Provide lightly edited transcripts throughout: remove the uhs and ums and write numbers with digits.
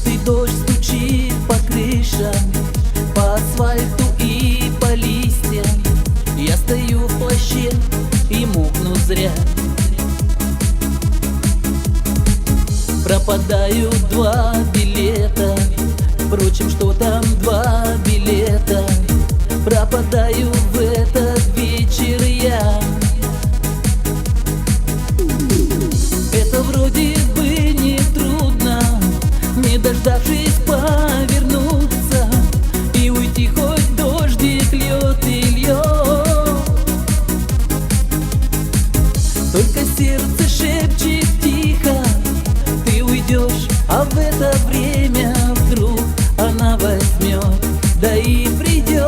Желтый дождь стучит по крышам, по асфальту и по листьям. Я стою в плаще и мокну зря. Пропадают 2 билета. Впрочем, что там 2 билета? Пропадаю в этот вечер я. Это вроде бы не трудно, не дождавшись повернуться и уйти, хоть дождик льет и льет. Только сердце шепчет тихо: ты уйдешь, а в это время вдруг она возьмет, да и придет.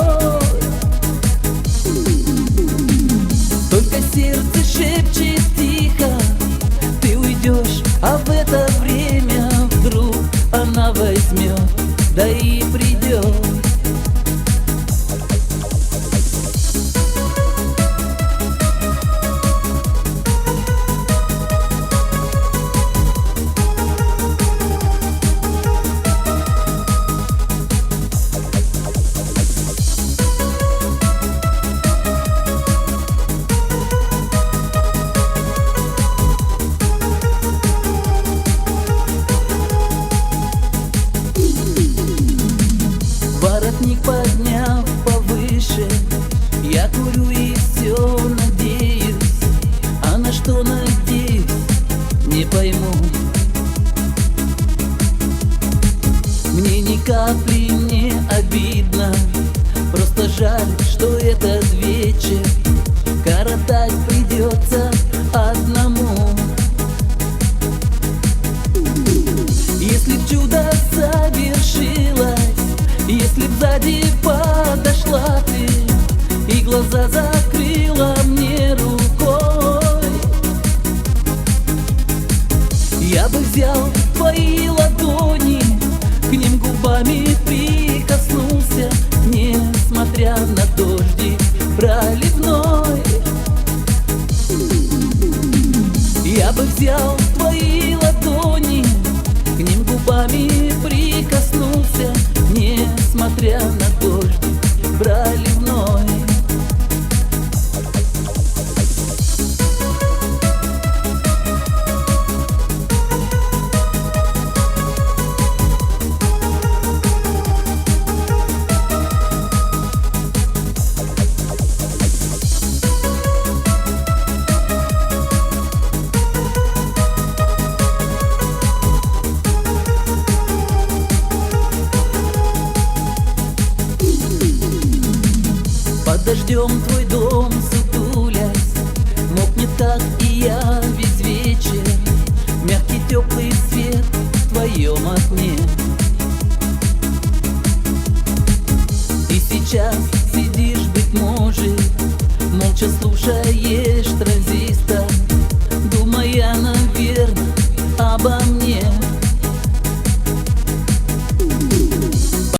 Только сердце шепчет тихо: ты уйдешь, а в это время вдруг она возьмет, да и придет. Воротник подняв повыше, я курю и все надеюсь. А на что надеюсь, не пойму. Мне ни капли не обидно, просто жаль, что этот вечер коротать придется одному. Если б чудо совершилось, если б сзади подошла ты и глаза закрыла мне рукой, я бы взял твои ладони, к ним губами прикоснулся, несмотря на дождик проливной. Я бы взял твои ладони, к ним губами прикоснулся, несмотря на дождик проливной. Под дождем твой дом сутулясь, мокнет так и я весь вечер. Мягкий теплый свет в твоем окне. Ты сейчас сидишь, быть может, молча слушаешь